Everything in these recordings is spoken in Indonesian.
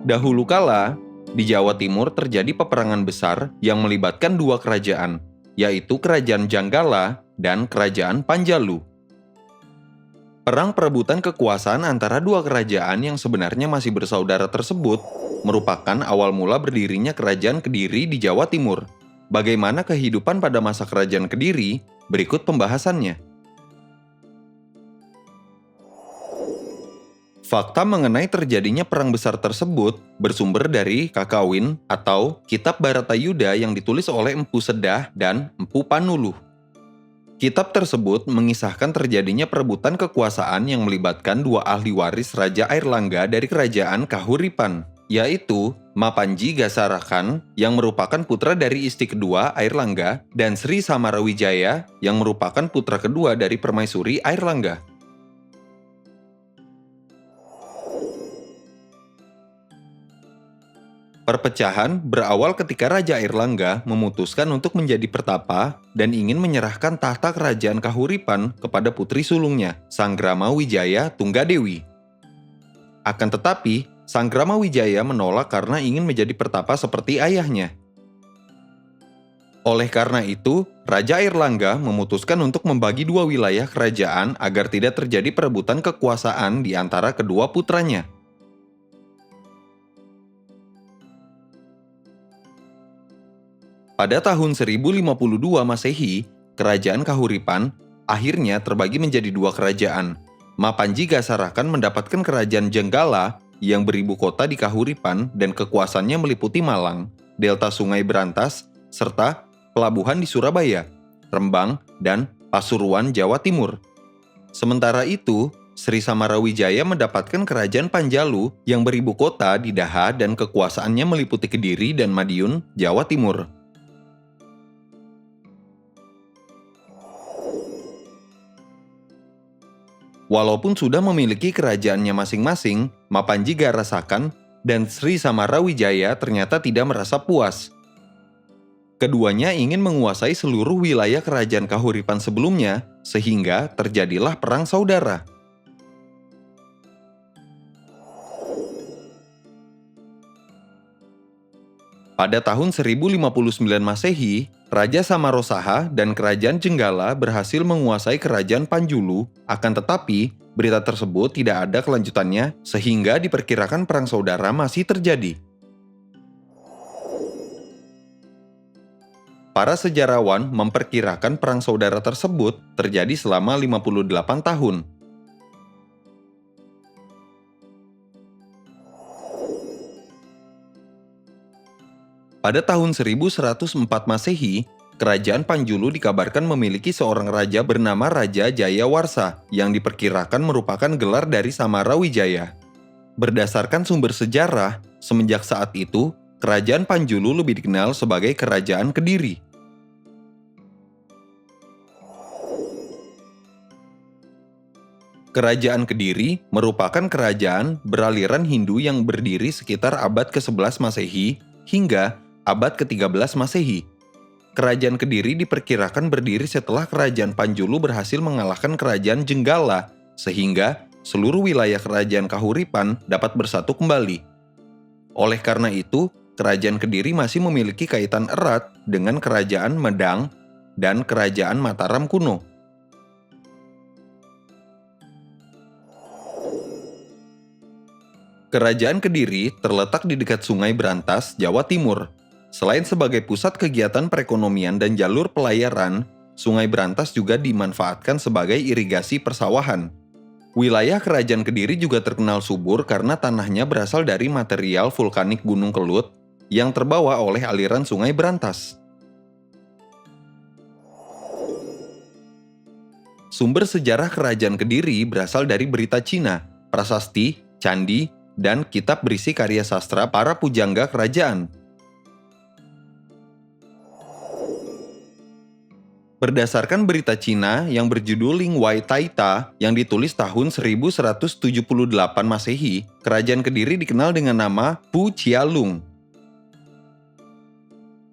Dahulu kala, di Jawa Timur terjadi peperangan besar yang melibatkan dua kerajaan, yaitu Kerajaan Janggala dan Kerajaan Panjalu. Perang perebutan kekuasaan antara dua kerajaan yang sebenarnya masih bersaudara tersebut merupakan awal mula berdirinya Kerajaan Kediri di Jawa Timur. Bagaimana kehidupan pada masa Kerajaan Kediri? Berikut pembahasannya. Fakta mengenai terjadinya perang besar tersebut bersumber dari Kakawin atau Kitab Bharatayuda yang ditulis oleh Empu Sedah dan Empu Panuluh. Kitab tersebut mengisahkan terjadinya perebutan kekuasaan yang melibatkan dua ahli waris Raja Airlangga dari Kerajaan Kahuripan, yaitu Mapanji Gasarakan yang merupakan putra dari istri kedua Airlangga dan Sri Samarawijaya yang merupakan putra kedua dari Permaisuri Airlangga. Perpecahan berawal ketika Raja Airlangga memutuskan untuk menjadi pertapa dan ingin menyerahkan tahta kerajaan Kahuripan kepada putri sulungnya, Sanggrama Wijaya Tunggadewi. Akan tetapi, Sanggrama Wijaya menolak karena ingin menjadi pertapa seperti ayahnya. Oleh karena itu, Raja Airlangga memutuskan untuk membagi dua wilayah kerajaan agar tidak terjadi perebutan kekuasaan di antara kedua putranya. Pada tahun 1052 Masehi, Kerajaan Kahuripan akhirnya terbagi menjadi dua kerajaan. Mapanji Gasarakan mendapatkan Kerajaan Jenggala yang beribu kota di Kahuripan dan kekuasaannya meliputi Malang, delta Sungai Berantas, serta pelabuhan di Surabaya, Rembang, dan Pasuruan, Jawa Timur. Sementara itu, Sri Samarawijaya mendapatkan Kerajaan Panjalu yang beribu kota di Daha dan kekuasaannya meliputi Kediri dan Madiun, Jawa Timur. Walaupun sudah memiliki kerajaannya masing-masing, Mapanji Garasakan dan Sri Samarawijaya ternyata tidak merasa puas. Keduanya ingin menguasai seluruh wilayah kerajaan Kahuripan sebelumnya, sehingga terjadilah perang saudara. Pada tahun 1059 Masehi, Raja Samarosaha dan Kerajaan Jenggala berhasil menguasai Kerajaan Panjulu, akan tetapi berita tersebut tidak ada kelanjutannya sehingga diperkirakan perang saudara masih terjadi. Para sejarawan memperkirakan perang saudara tersebut terjadi selama 58 tahun. Pada tahun 1104 Masehi, Kerajaan Panjulu dikabarkan memiliki seorang raja bernama Raja Jayawarsa yang diperkirakan merupakan gelar dari Samarawijaya. Berdasarkan sumber sejarah, semenjak saat itu, Kerajaan Panjulu lebih dikenal sebagai Kerajaan Kediri. Kerajaan Kediri merupakan kerajaan beraliran Hindu yang berdiri sekitar abad ke-11 Masehi hingga abad ke-13 Masehi. Kerajaan Kediri diperkirakan berdiri setelah Kerajaan Panjulu berhasil mengalahkan Kerajaan Jenggala, sehingga seluruh wilayah Kerajaan Kahuripan dapat bersatu kembali. Oleh karena itu, Kerajaan Kediri masih memiliki kaitan erat dengan Kerajaan Medang dan Kerajaan Mataram kuno. Kerajaan Kediri terletak di dekat Sungai Berantas, Jawa Timur. Selain sebagai pusat kegiatan perekonomian dan jalur pelayaran, Sungai Berantas juga dimanfaatkan sebagai irigasi persawahan. Wilayah Kerajaan Kediri juga terkenal subur karena tanahnya berasal dari material vulkanik Gunung Kelut yang terbawa oleh aliran Sungai Berantas. Sumber sejarah Kerajaan Kediri berasal dari berita Cina, prasasti, candi, dan kitab berisi karya sastra para pujangga kerajaan. Berdasarkan berita Cina yang berjudul Ling Wai Taita yang ditulis tahun 1178 Masehi, Kerajaan Kediri dikenal dengan nama Pu Chialung.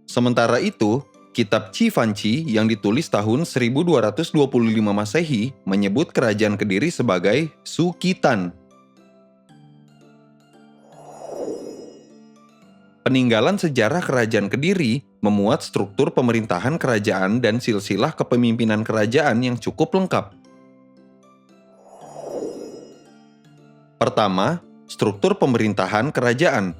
Sementara itu, kitab Chi Fanchi yang ditulis tahun 1225 Masehi menyebut Kerajaan Kediri sebagai Su Qitan. Peninggalan sejarah Kerajaan Kediri memuat struktur pemerintahan kerajaan dan silsilah kepemimpinan kerajaan yang cukup lengkap. Pertama, struktur pemerintahan kerajaan.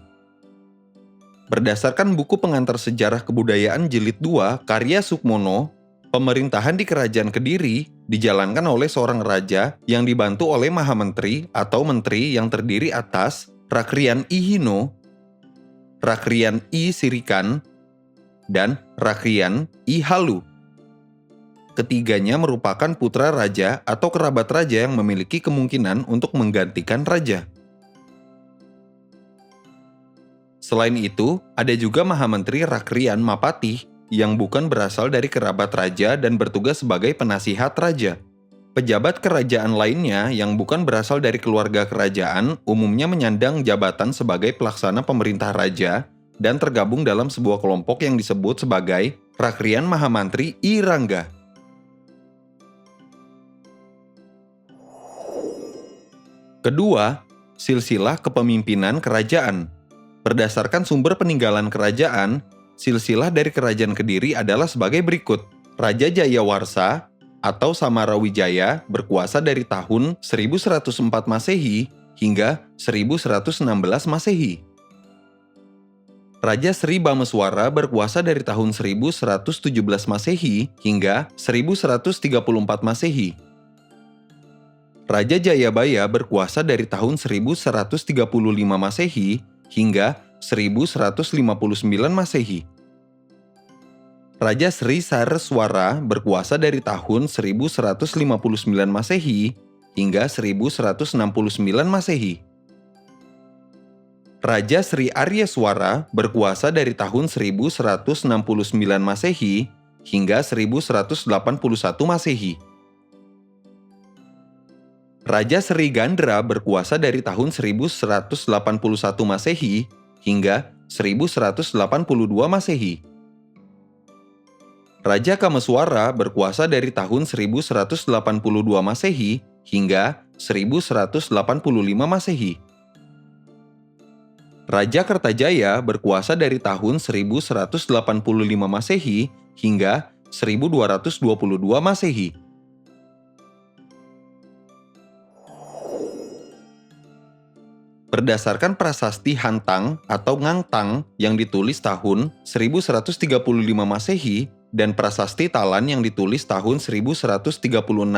Berdasarkan buku pengantar sejarah kebudayaan jilid 2 karya Sukmono, pemerintahan di Kerajaan Kediri dijalankan oleh seorang raja yang dibantu oleh Mahamentri atau menteri yang terdiri atas Rakrian I Hino, Rakrian I Sirikan, dan Rakrian I Halu. Ketiganya merupakan putra raja atau kerabat raja yang memiliki kemungkinan untuk menggantikan raja. Selain itu, ada juga Mahamentri Rakrian Mapati yang bukan berasal dari kerabat raja dan bertugas sebagai penasihat raja. Pejabat kerajaan lainnya yang bukan berasal dari keluarga kerajaan umumnya menyandang jabatan sebagai pelaksana pemerintah raja dan tergabung dalam sebuah kelompok yang disebut sebagai Rakrian Mahamantri I Rangga. Kedua, silsilah kepemimpinan kerajaan. Berdasarkan sumber peninggalan kerajaan, silsilah dari Kerajaan Kediri adalah sebagai berikut. Raja Jayawarsa atau Samarawijaya berkuasa dari tahun 1104 Masehi hingga 1116 Masehi. Raja Sri Bameswara berkuasa dari tahun 1117 Masehi hingga 1134 Masehi. Raja Jayabaya berkuasa dari tahun 1135 Masehi hingga 1159 Masehi. Raja Sri Sareswara berkuasa dari tahun 1159 Masehi hingga 1169 Masehi. Raja Sri Aryaswara berkuasa dari tahun 1169 Masehi hingga 1181 Masehi. Raja Sri Gandra berkuasa dari tahun 1181 Masehi hingga 1182 Masehi. Raja Kameswara berkuasa dari tahun 1182 Masehi hingga 1185 Masehi. Raja Kertajaya berkuasa dari tahun 1185 Masehi hingga 1222 Masehi. Berdasarkan prasasti Hantang atau Ngangtang yang ditulis tahun 1135 Masehi dan prasasti Talan yang ditulis tahun 1136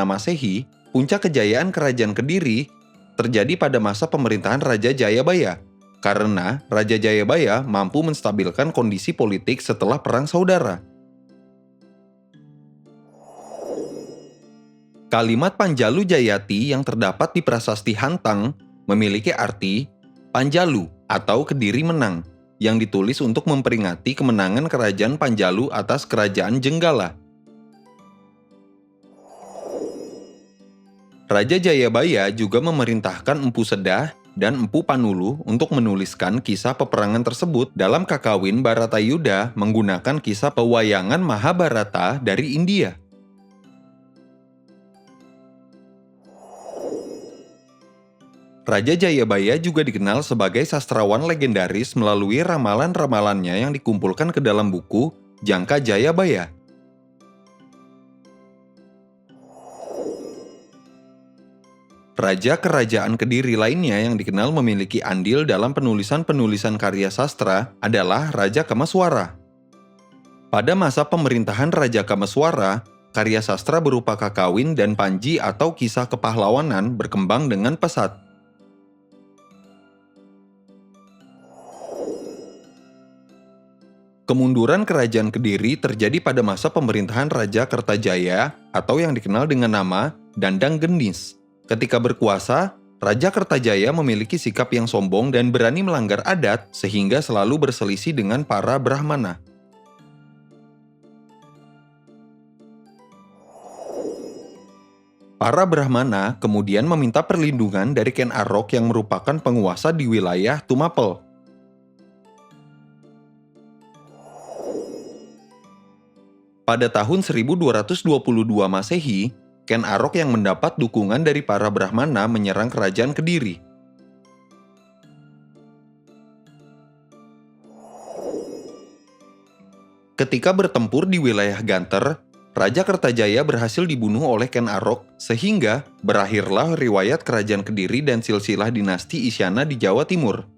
Masehi, puncak kejayaan Kerajaan Kediri terjadi pada masa pemerintahan Raja Jayabaya, karena Raja Jayabaya mampu menstabilkan kondisi politik setelah Perang Saudara. Kalimat Panjalu Jayati yang terdapat di prasasti Hantang memiliki arti Panjalu atau Kediri menang, yang ditulis untuk memperingati kemenangan Kerajaan Panjalu atas Kerajaan Jenggala. Raja Jayabaya juga memerintahkan Empu Sedah dan Empu Panulu untuk menuliskan kisah peperangan tersebut dalam Kakawin Bharatayuda menggunakan kisah pewayangan Mahabharata dari India. Raja Jayabaya juga dikenal sebagai sastrawan legendaris melalui ramalan-ramalannya yang dikumpulkan ke dalam buku Jangka Jayabaya. Raja Kerajaan Kediri lainnya yang dikenal memiliki andil dalam penulisan-penulisan karya sastra adalah Raja Kameswara. Pada masa pemerintahan Raja Kameswara, karya sastra berupa Kakawin dan Panji atau kisah kepahlawanan berkembang dengan pesat. Kemunduran Kerajaan Kediri terjadi pada masa pemerintahan Raja Kertajaya atau yang dikenal dengan nama Dandang Gendis. Ketika berkuasa, Raja Kertajaya memiliki sikap yang sombong dan berani melanggar adat sehingga selalu berselisih dengan para Brahmana. Para Brahmana kemudian meminta perlindungan dari Ken Arok yang merupakan penguasa di wilayah Tumapel. Pada tahun 1222 Masehi, Ken Arok yang mendapat dukungan dari para Brahmana menyerang Kerajaan Kediri. Ketika bertempur di wilayah Ganter, Raja Kertajaya berhasil dibunuh oleh Ken Arok sehingga berakhirlah riwayat Kerajaan Kediri dan silsilah dinasti Isyana di Jawa Timur.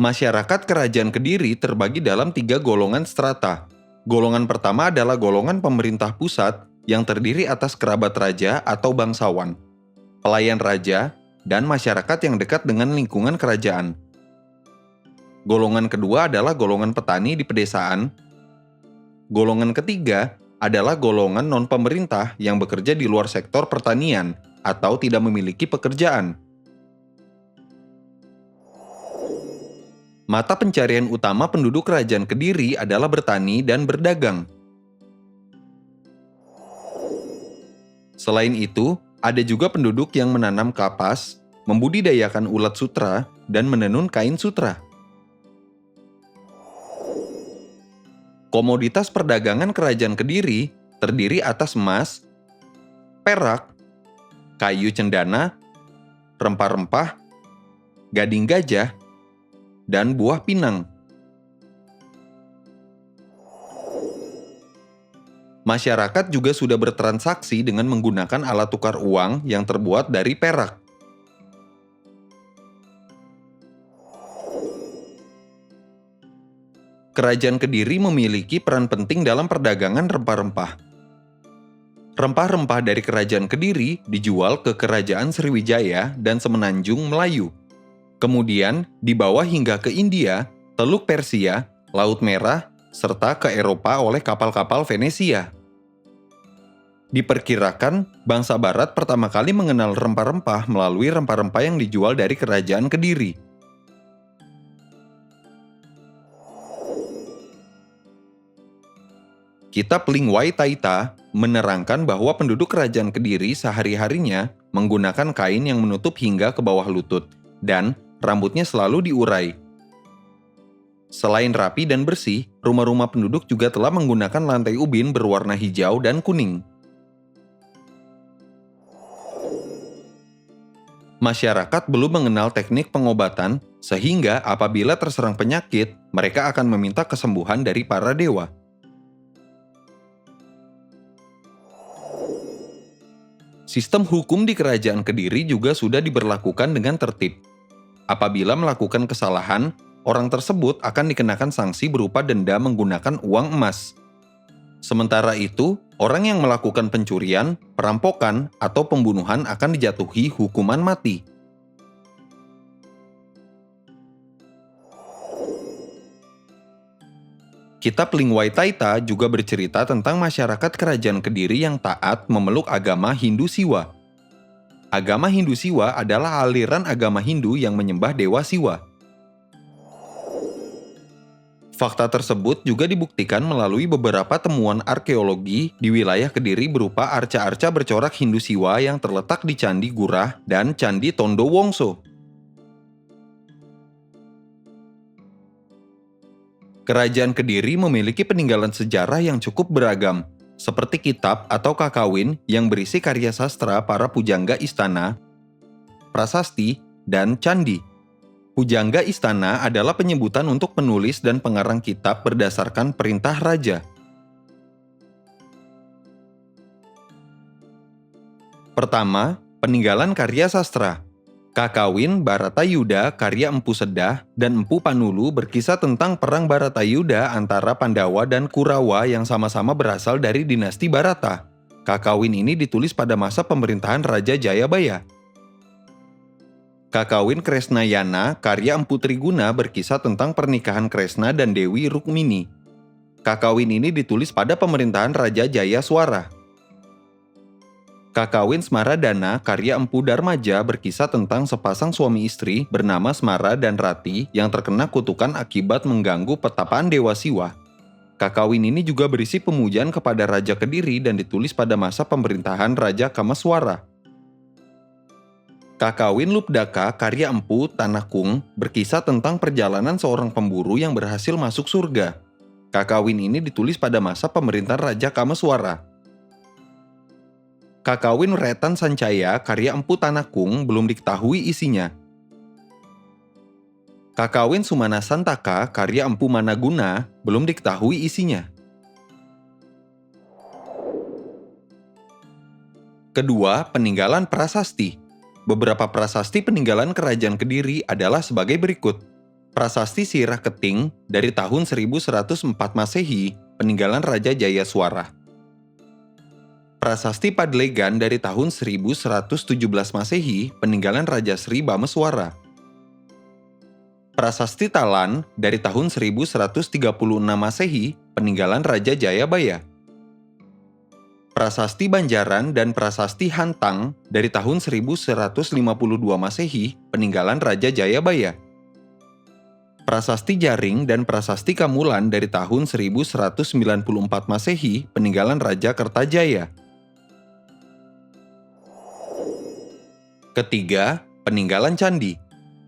Masyarakat Kerajaan Kediri terbagi dalam 3 golongan strata. Golongan pertama adalah golongan pemerintah pusat yang terdiri atas kerabat raja atau bangsawan, pelayan raja, dan masyarakat yang dekat dengan lingkungan kerajaan. Golongan kedua adalah golongan petani di pedesaan. Golongan ketiga adalah golongan non-pemerintah yang bekerja di luar sektor pertanian atau tidak memiliki pekerjaan. Mata pencarian utama penduduk Kerajaan Kediri adalah bertani dan berdagang. Selain itu, ada juga penduduk yang menanam kapas, membudidayakan ulat sutra, dan menenun kain sutra. Komoditas perdagangan Kerajaan Kediri terdiri atas emas, perak, kayu cendana, rempah-rempah, gading gajah, dan buah pinang. Masyarakat juga sudah bertransaksi dengan menggunakan alat tukar uang yang terbuat dari perak. Kerajaan Kediri memiliki peran penting dalam perdagangan rempah-rempah. Rempah-rempah dari Kerajaan Kediri dijual ke Kerajaan Sriwijaya dan Semenanjung Melayu. Kemudian dibawa hingga ke India, Teluk Persia, Laut Merah, serta ke Eropa oleh kapal-kapal Venesia. Diperkirakan, bangsa Barat pertama kali mengenal rempah-rempah melalui rempah-rempah yang dijual dari Kerajaan Kediri. Kitab Lingwai Taita menerangkan bahwa penduduk Kerajaan Kediri sehari-harinya menggunakan kain yang menutup hingga ke bawah lutut, dan rambutnya selalu diurai. Selain rapi dan bersih, rumah-rumah penduduk juga telah menggunakan lantai ubin berwarna hijau dan kuning. Masyarakat belum mengenal teknik pengobatan, sehingga apabila terserang penyakit, mereka akan meminta kesembuhan dari para dewa. Sistem hukum di Kerajaan Kediri juga sudah diberlakukan dengan tertib. Apabila melakukan kesalahan, orang tersebut akan dikenakan sanksi berupa denda menggunakan uang emas. Sementara itu, orang yang melakukan pencurian, perampokan, atau pembunuhan akan dijatuhi hukuman mati. Kitab Lingwai Taita juga bercerita tentang masyarakat Kerajaan Kediri yang taat memeluk agama Hindu Siwa. Agama Hindu Siwa adalah aliran agama Hindu yang menyembah Dewa Siwa. Fakta tersebut juga dibuktikan melalui beberapa temuan arkeologi di wilayah Kediri berupa arca-arca bercorak Hindu Siwa yang terletak di Candi Gurah dan Candi Tondo Wongso. Kerajaan Kediri memiliki peninggalan sejarah yang cukup beragam, seperti kitab atau kakawin yang berisi karya sastra para pujangga istana, prasasti, dan candi. Pujangga istana adalah penyebutan untuk penulis dan pengarang kitab berdasarkan perintah raja. Pertama, peninggalan karya sastra. Kakawin Baratayuda karya Empu Sedah dan Empu Panulu berkisah tentang perang Baratayuda antara Pandawa dan Kurawa yang sama-sama berasal dari dinasti Barata. Kakawin ini ditulis pada masa pemerintahan Raja Jayabaya. Kakawin Kresnayana karya Empu Triguna berkisah tentang pernikahan Kresna dan Dewi Rukmini. Kakawin ini ditulis pada pemerintahan Raja Jayaswara. Kakawin Smaradana karya Empu Darmaja berkisah tentang sepasang suami istri bernama Smara dan Rati yang terkena kutukan akibat mengganggu petapaan Dewa Siwa. Kakawin ini juga berisi pemujaan kepada Raja Kediri dan ditulis pada masa pemerintahan Raja Kamaswara. Kakawin Lupdaka karya Empu Tanakung berkisah tentang perjalanan seorang pemburu yang berhasil masuk surga. Kakawin ini ditulis pada masa pemerintahan Raja Kamaswara. Kakawin Retan Sancaya karya Empu Tanakung belum diketahui isinya. Kakawin Sumana Santaka karya Empu Managuna belum diketahui isinya. Kedua, peninggalan prasasti. Beberapa prasasti peninggalan Kerajaan Kediri adalah sebagai berikut. Prasasti Sirah Keting dari tahun 1104 Masehi, peninggalan Raja Jayaswara. Prasasti Padlegan dari tahun 1117 Masehi, peninggalan Raja Sri Bameswara. Prasasti Talan dari tahun 1136 Masehi, peninggalan Raja Jayabaya. Prasasti Banjaran dan Prasasti Hantang dari tahun 1152 Masehi, peninggalan Raja Jayabaya. Prasasti Jaring dan Prasasti Kamulan dari tahun 1194 Masehi, peninggalan Raja Kertajaya. Ketiga, peninggalan candi.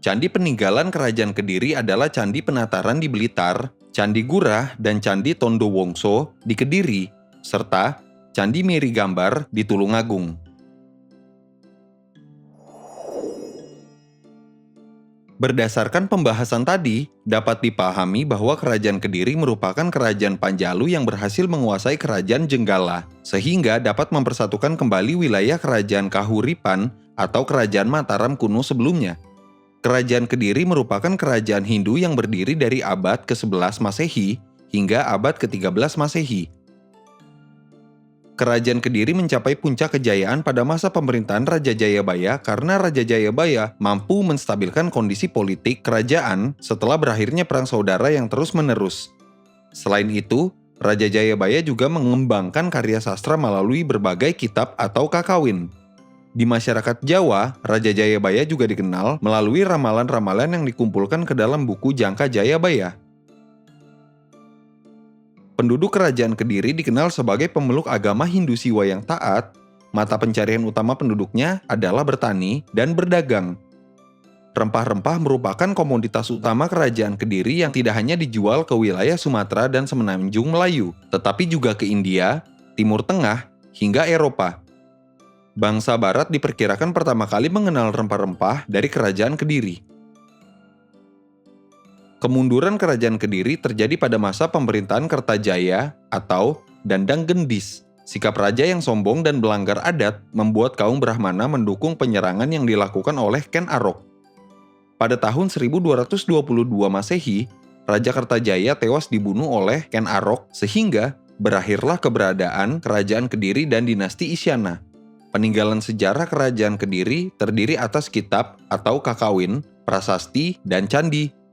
Candi peninggalan Kerajaan Kediri adalah Candi Penataran di Blitar, Candi Gurah dan Candi Tondo Wongso di Kediri, serta Candi Miri Gambar di Tulungagung. Berdasarkan pembahasan tadi, dapat dipahami bahwa Kerajaan Kediri merupakan kerajaan Panjalu yang berhasil menguasai Kerajaan Jenggala, sehingga dapat mempersatukan kembali wilayah Kerajaan Kahuripan atau Kerajaan Mataram kuno sebelumnya. Kerajaan Kediri merupakan kerajaan Hindu yang berdiri dari abad ke-11 Masehi hingga abad ke-13 Masehi. Kerajaan Kediri mencapai puncak kejayaan pada masa pemerintahan Raja Jayabaya karena Raja Jayabaya mampu menstabilkan kondisi politik kerajaan setelah berakhirnya perang saudara yang terus-menerus. Selain itu, Raja Jayabaya juga mengembangkan karya sastra melalui berbagai kitab atau kakawin. Di masyarakat Jawa, Raja Jayabaya juga dikenal melalui ramalan-ramalan yang dikumpulkan ke dalam buku Jangka Jayabaya. Penduduk Kerajaan Kediri dikenal sebagai pemeluk agama Hindu Siwa yang taat. Mata pencarian utama penduduknya adalah bertani dan berdagang. Rempah-rempah merupakan komoditas utama Kerajaan Kediri yang tidak hanya dijual ke wilayah Sumatera dan Semenanjung Melayu, tetapi juga ke India, Timur Tengah, hingga Eropa. Bangsa Barat diperkirakan pertama kali mengenal rempah-rempah dari Kerajaan Kediri. Kemunduran Kerajaan Kediri terjadi pada masa pemerintahan Kertajaya atau Dandang Gendis. Sikap raja yang sombong dan melanggar adat membuat kaum Brahmana mendukung penyerangan yang dilakukan oleh Ken Arok. Pada tahun 1222 Masehi, Raja Kertajaya tewas dibunuh oleh Ken Arok sehingga berakhirlah keberadaan Kerajaan Kediri dan dinasti Isyana. Peninggalan sejarah Kerajaan Kediri terdiri atas kitab atau kakawin, prasasti, dan candi.